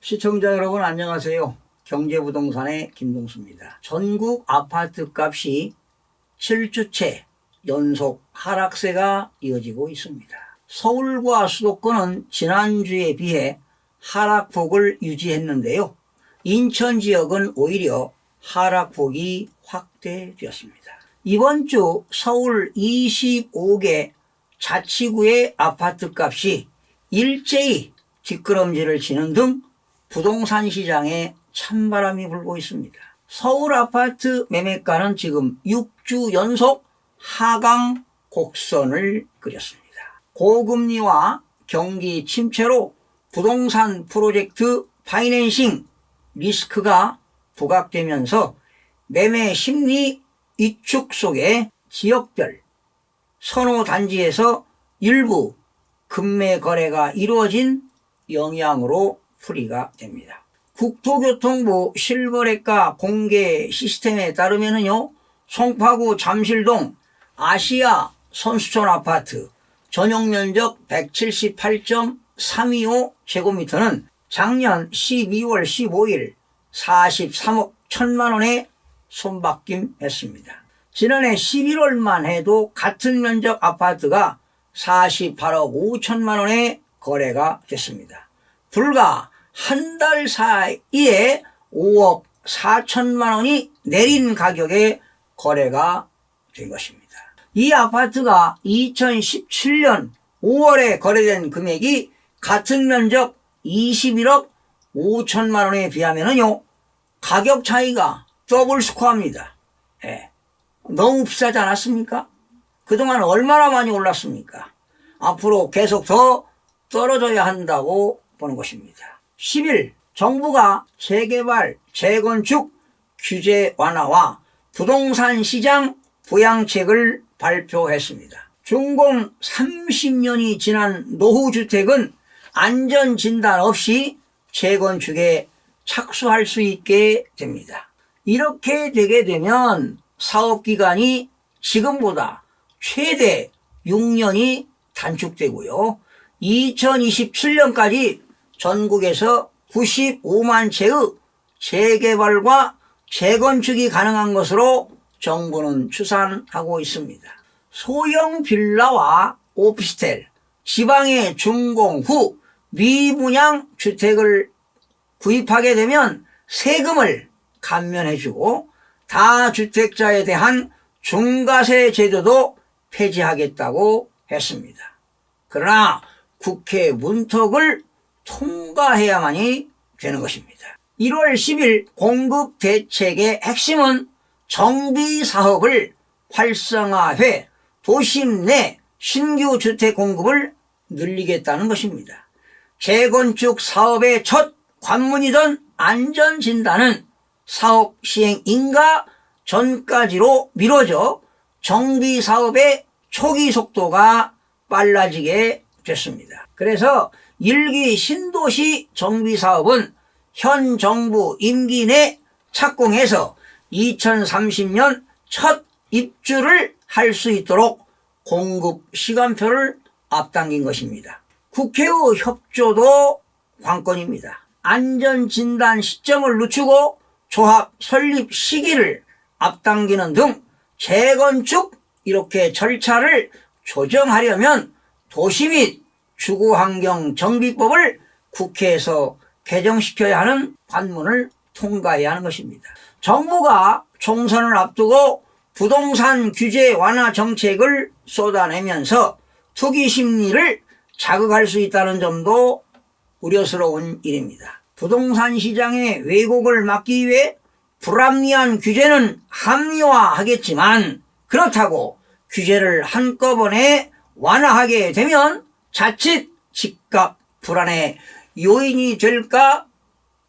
시청자 여러분 안녕하세요. 경제부동산의 김동수입니다. 전국 아파트 값이 7주째 연속 하락세가 이어지고 있습니다. 서울과 수도권은 지난주에 비해 하락폭을 유지했는데요. 인천 지역은 오히려 하락폭이 확대되었습니다. 이번 주 서울 25개 자치구의 아파트 값이 일제히 뒷걸음질을 치는 등 부동산 시장에 찬바람이 불고 있습니다. 서울 아파트 매매가는 지금 6주 연속 하강 곡선을 그렸습니다. 고금리와 경기 침체로 부동산 프로젝트 파이낸싱 리스크가 부각되면서 매매 심리 위축 속에 지역별 선호 단지에서 일부 급매 거래가 이루어진 영향으로 풀이가 됩니다. 국토교통부 실거래가 공개 시스템에 따르면요, 송파구 잠실동 아시아 선수촌 아파트 전용면적 178.325 제곱미터는 작년 12월 15일 43억 1천만 원에 손바뀜했습니다. 지난해 11월만 해도 같은 면적 아파트가 48억 5천만 원에 거래가 됐습니다. 불과 한 달 사이에 5억 4천만 원이 내린 가격에 거래가 된 것입니다. 이 아파트가 2017년 5월에 거래된 금액이 같은 면적 21억 5천만 원에 비하면요, 가격 차이가 더블 스코어입니다. 너무 비싸지 않았습니까? 그동안 얼마나 많이 올랐습니까? 앞으로 계속 더 떨어져야 한다고 보는 것입니다. 10일 정부가 재개발, 재건축 규제 완화와 부동산 시장 부양책을 발표했습니다. 준공 30년이 지난 노후주택은 안전진단 없이 재건축에 착수할 수 있게 됩니다. 이렇게 되게 되면 사업기간이 지금보다 최대 6년이 단축되고요. 2027년까지 전국에서 95만 채의 재개발과 재건축이 가능한 것으로 정부는 추산하고 있습니다. 소형 빌라와 오피스텔, 지방에 준공 후 미분양 주택을 구입하게 되면 세금을 감면해주고 다주택자에 대한 중과세 제도도 폐지하겠다고 했습니다. 그러나 국회 문턱을 통과해야만이 되는 것입니다. 1월 10일 공급 대책의 핵심은 정비 사업을 활성화해 도심 내 신규 주택 공급을 늘리겠다는 것입니다. 재건축 사업의 첫 관문이던 안전진단은 사업 시행 인가 전까지로 미뤄져 정비 사업의 초기 속도가 빨라지게 됐습니다. 그래서 1기 신도시 정비 사업은 현 정부 임기 내 착공해서 2030년 첫 입주를 할 수 있도록 공급 시간표를 앞당긴 것입니다. 국회의 협조도 관건입니다. 안전진단 시점을 늦추고 조합 설립 시기를 앞당기는 등 재건축 이렇게 절차를 조정하려면 도시 및 주거환경정비법을 국회에서 개정시켜야 하는 관문을 통과해야 하는 것입니다. 정부가 총선을 앞두고 부동산 규제 완화 정책을 쏟아내면서 투기 심리를 자극할 수 있다는 점도 우려스러운 일입니다. 부동산 시장의 왜곡을 막기 위해 불합리한 규제는 합리화하겠지만 그렇다고 규제를 한꺼번에 완화하게 되면 자칫 집값 불안의 요인이 될까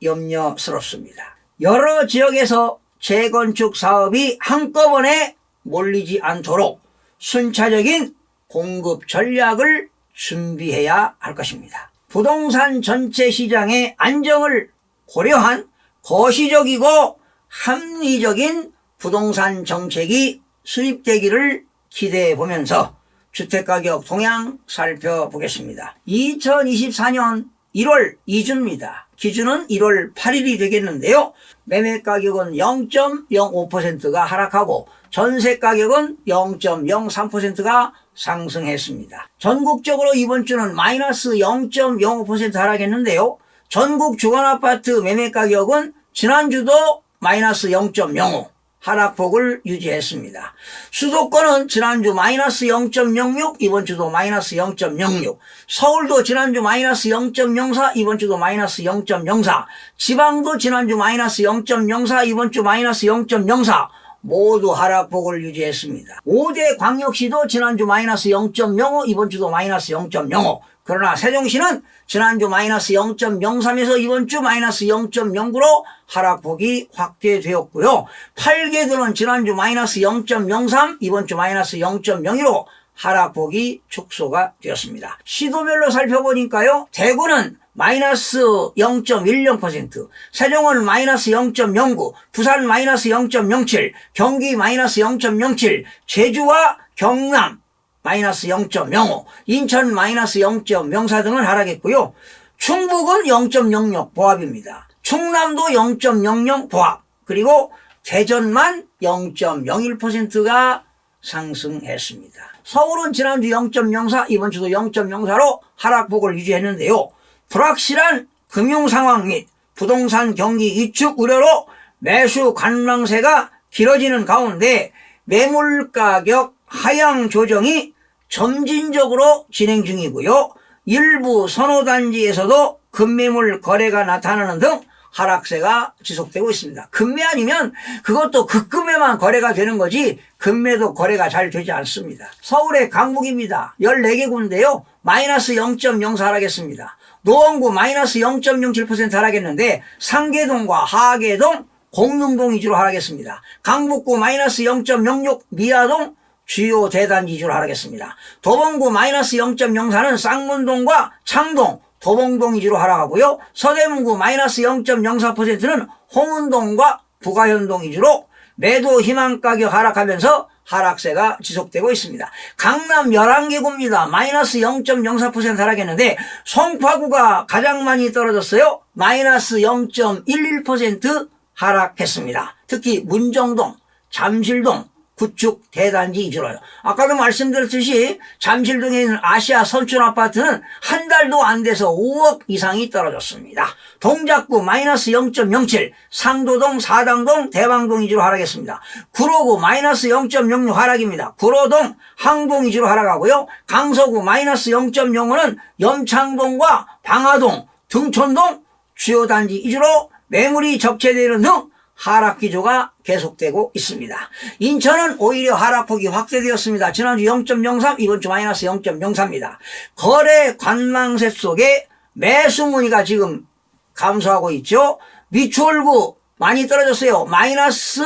염려스럽습니다. 여러 지역에서 재건축 사업이 한꺼번에 몰리지 않도록 순차적인 공급 전략을 준비해야 할 것입니다. 부동산 전체 시장의 안정을 고려한 거시적이고 합리적인 부동산 정책이 수립되기를 기대해 보면서 주택가격 동향 살펴보겠습니다. 2024년 1월 2주입니다. 기준은 1월 8일이 되겠는데요. 매매 가격은 0.05%가 하락하고 전세 가격은 0.03%가 상승했습니다. 전국적으로 이번 주는 마이너스 0.05% 하락했는데요. 전국 주거아파트 매매 가격은 지난주도 마이너스 0.05 하락폭을 유지했습니다. 수도권은 지난주 마이너스 0.06, 이번 주도 마이너스 0.06, 서울도 지난주 마이너스 0.04, 이번 주도 마이너스 0.04, 지방도 지난주 마이너스 0.04, 이번 주 마이너스 0.04, 모두 하락폭을 유지했습니다. 5대 광역시도 지난주 마이너스 0.05, 이번 주도 마이너스 0.05, 그러나 세종시는 지난주 마이너스 0.03에서 이번 주 마이너스 0.09로 하락폭이 확대되었고요. 8개도는 지난주 마이너스 0.03, 이번 주 마이너스 0.02로 하락폭이 축소가 되었습니다. 시도별로 살펴보니까요. 대구는 마이너스 0.10%, 세종은 마이너스 0.09, 부산 마이너스 0.07, 경기 마이너스 0.07, 제주와 경남 마이너스 0.05, 인천 마이너스 0.04 등을 하락했고요. 충북은 0.06 보합입니다. 충남도 0.00 보합, 그리고 대전만 0.01%가 상승했습니다. 서울은 지난주 0.04, 이번 주도 0.04로 하락폭을 유지했는데요. 불확실한 금융 상황 및 부동산 경기 위축 우려로 매수 관망세가 길어지는 가운데 매물 가격 하향 조정이 점진적으로 진행 중이고요. 일부 선호단지에서도 급매물 거래가 나타나는 등 하락세가 지속되고 있습니다. 급매 아니면 그것도 급급매만 거래가 되는 거지 급매도 거래가 잘 되지 않습니다. 서울의 강북입니다. 14개 군데요. 마이너스 0.04 하락했습니다. 노원구 마이너스 0.07% 하락했는데 상계동과 하계동, 공릉동 위주로 하락했습니다. 강북구 마이너스 0.06, 미아동, 주요 대단지 위주로 하락했습니다. 도봉구 마이너스 0.04는 쌍문동과 창동, 도봉동 위주로 하락하고요. 서대문구 마이너스 0.04%는 홍은동과 부가현동 위주로 매도 희망 가격 하락하면서 하락세가 지속되고 있습니다. 강남 11개 구입니다. 마이너스 0.04% 하락했는데 송파구가 가장 많이 떨어졌어요. 마이너스 0.11% 하락했습니다. 특히 문정동, 잠실동, 구축 대단지 위주로요. 아까도 말씀드렸듯이 잠실동에 있는 아시아 선촌 아파트는 한 달도 안 돼서 5억 이상이 떨어졌습니다. 동작구 마이너스 0.07, 상도동, 사당동, 대방동 위주로 하락했습니다. 구로구 마이너스 0.06 하락입니다. 구로동, 항동 위주로 하락하고요. 강서구 마이너스 0.05는 염창동과 방화동, 등촌동 주요 단지 위주로 매물이 적재되는 등 하락 기조가 계속되고 있습니다. 인천은 오히려 하락폭이 확대되었습니다. 지난주 0.03, 이번 주 마이너스 0.04입니다. 거래 관망세 속에 매수 문의가 지금 감소하고 있죠. 미추홀구 많이 떨어졌어요. 마이너스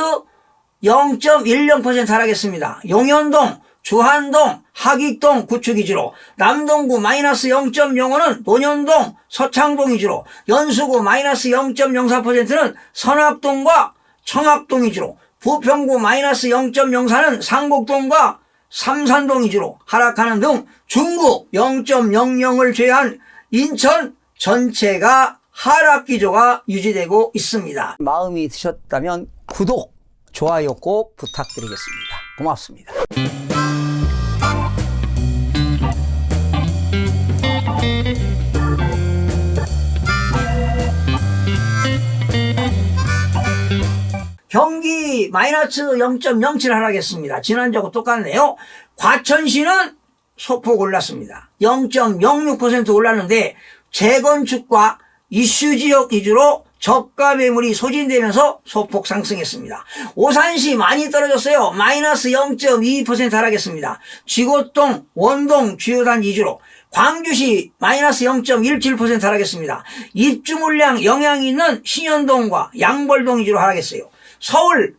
0.10% 하락했습니다. 용현동, 주한동, 하익동 구축 위주로, 남동구 마이너스 0.05는 논현동, 서창동 위주로, 연수구 마이너스 0.04%는 선악동과 청학동 위주로, 부평구 마이너스 0.04는 상곡동과 삼산동 위주로 하락하는 등 중구 0.00을 제외한 인천 전체가 하락 기조가 유지되고 있습니다. 마음이 드셨다면 구독, 좋아요 꼭 부탁드리겠습니다. 고맙습니다. 경기 마이너스 0.07 하락했습니다. 지난주하고 똑같네요. 과천시는 소폭 올랐습니다. 0.06% 올랐는데 재건축과 이슈지역 위주로 저가 매물이 소진되면서 소폭 상승했습니다. 오산시 많이 떨어졌어요. 마이너스 0.22% 하락했습니다. 지곡동, 원동 주요 단지 위주로. 광주시 마이너스 0.17% 하락했습니다. 입주 물량 영향이 있는 신현동과 양벌동 위주로 하락했어요. 서울,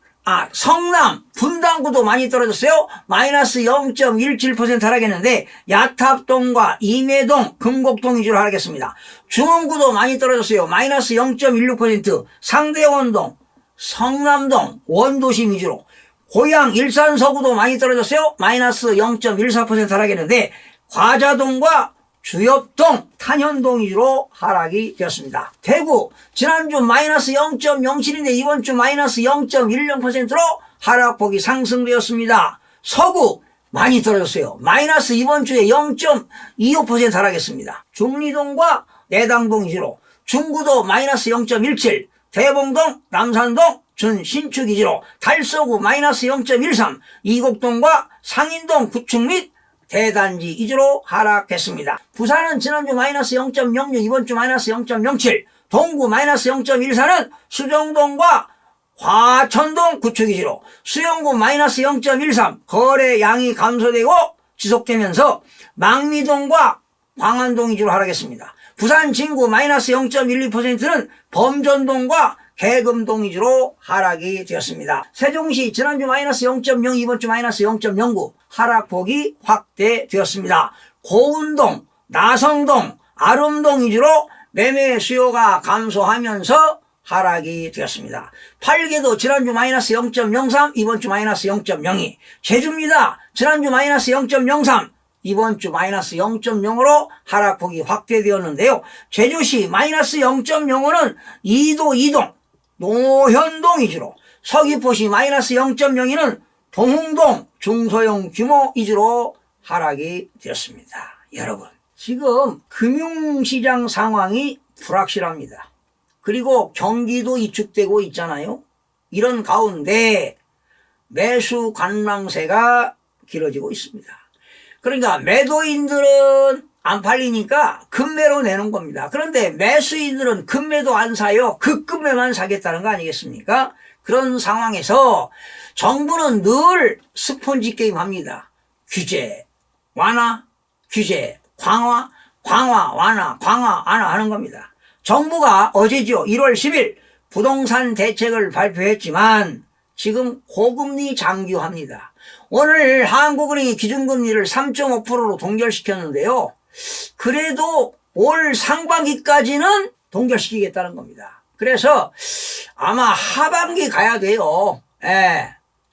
성남, 분당구도 많이 떨어졌어요. 마이너스 0.17% 하락했는데 야탑동과 임해동, 금곡동 위주로 하락했습니다. 중원구도 많이 떨어졌어요. 마이너스 0.16%, 상대원동, 성남동, 원도심 위주로. 고양, 일산 서구도 많이 떨어졌어요. 마이너스 0.14% 하락했는데 과자동과 주엽동, 탄현동 위주로 하락이 되었습니다. 대구 지난주 마이너스 0.07인데 이번 주 마이너스 0.10%로 하락폭이 상승되었습니다. 서구 많이 떨어졌어요. 마이너스 이번 주에 0.25% 하락했습니다. 중리동과 내당동 위주로 중구도 마이너스 0.17, 대봉동, 남산동, 준신축 위주로 달서구 마이너스 0.13, 이곡동과 상인동 구축 및 대단지 위주로 하락했습니다. 부산은 지난주 마이너스 0.06, 이번 주 마이너스 0.07, 동구 마이너스 0.14는 수정동과 과천동 구축 위주로 수영구 마이너스 0.13 거래량이 감소되고 지속되면서 망미동과 광안동 위주로 하락했습니다. 부산 진구 마이너스 0.12%는 범전동과 계금동 위주로 하락이 되었습니다. 세종시 지난주 마이너스 0.0, 이번 주 마이너스 0.09 하락폭이 확대되었습니다. 고운동, 나성동, 아름동 위주로 매매 수요가 감소하면서 하락이 되었습니다. 팔계도 지난주 마이너스 0.03, 이번 주 마이너스 0.02. 제주입니다. 지난주 마이너스 0.03, 이번 주 마이너스 0.0으로 하락폭이 확대되었는데요. 제주시 마이너스 0.05는 이동, 노현동 위주로, 서귀포시 마이너스 0.02는 동흥동, 중소형 규모 위주로 하락이 되었습니다. 여러분, 지금 금융시장 상황이 불확실합니다. 그리고 경기도 위축되고 있잖아요. 이런 가운데 매수 관망세가 길어지고 있습니다. 그러니까 매도인들은 안 팔리니까 급매로 내는 겁니다. 그런데 매수인들은 급매도 안 사요. 급매만 사겠다는 거 아니겠습니까? 그런 상황에서 정부는 늘 스폰지 게임 합니다. 규제 완화, 규제 강화, 완화, 완화 하는 겁니다. 정부가 어제죠. 1월 10일 부동산 대책을 발표했지만 지금 고금리 장기화합니다. 오늘 한국은행이 기준금리를 3.5%로 동결시켰는데요. 그래도 올 상반기까지는 동결시키겠다는 겁니다. 그래서 아마 하반기 가야 돼요.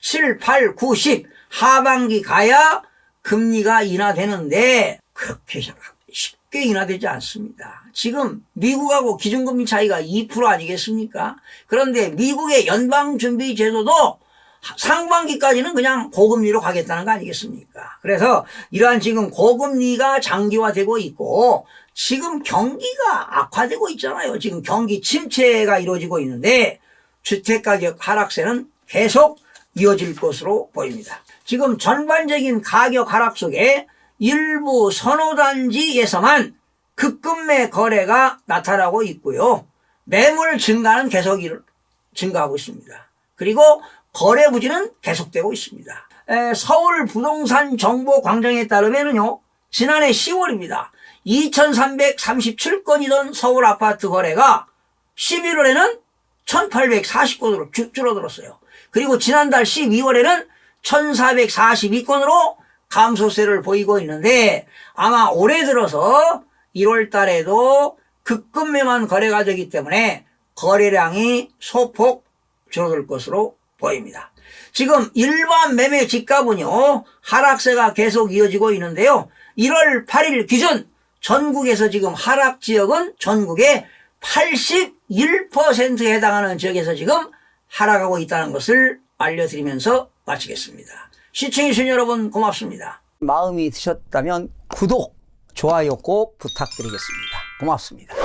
7, 8, 9, 10 하반기 가야 금리가 인하되는데 그렇게 쉽게 인하되지 않습니다. 지금 미국하고 기준금리 차이가 2% 아니겠습니까? 그런데 미국의 연방준비제도도 상반기까지는 그냥 고금리로 가겠다는 거 아니겠습니까? 그래서 이러한 지금 고금리가 장기화되고 있고 지금 경기가 악화되고 있잖아요. 지금 경기 침체가 이루어지고 있는데 주택가격 하락세는 계속 이어질 것으로 보입니다. 지금 전반적인 가격 하락 속에 일부 선호단지에서만 급급매 거래가 나타나고 있고요. 매물 증가는 계속 증가하고 있습니다. 그리고 거래 부진은 계속되고 있습니다. 서울 부동산 정보 광장에 따르면요, 지난해 10월입니다. 2,337건이던 서울 아파트 거래가 11월에는 1,840건으로 줄어들었어요. 그리고 지난달 12월에는 1,442건으로 감소세를 보이고 있는데 아마 올해 들어서 1월 달에도 급급매만 거래가 되기 때문에 거래량이 소폭 줄어들 것으로 보입니다. 지금 일반 매매 집값은요, 하락세가 계속 이어지고 있는데요. 1월 8일 기준 전국에서 지금 하락 지역은 전국의 81%에 해당하는 지역에서 지금 하락하고 있다는 것을 알려드리면서 마치겠습니다. 시청해주신 여러분 고맙습니다. 마음이 드셨다면 구독, 좋아요 꼭 부탁드리겠습니다. 고맙습니다.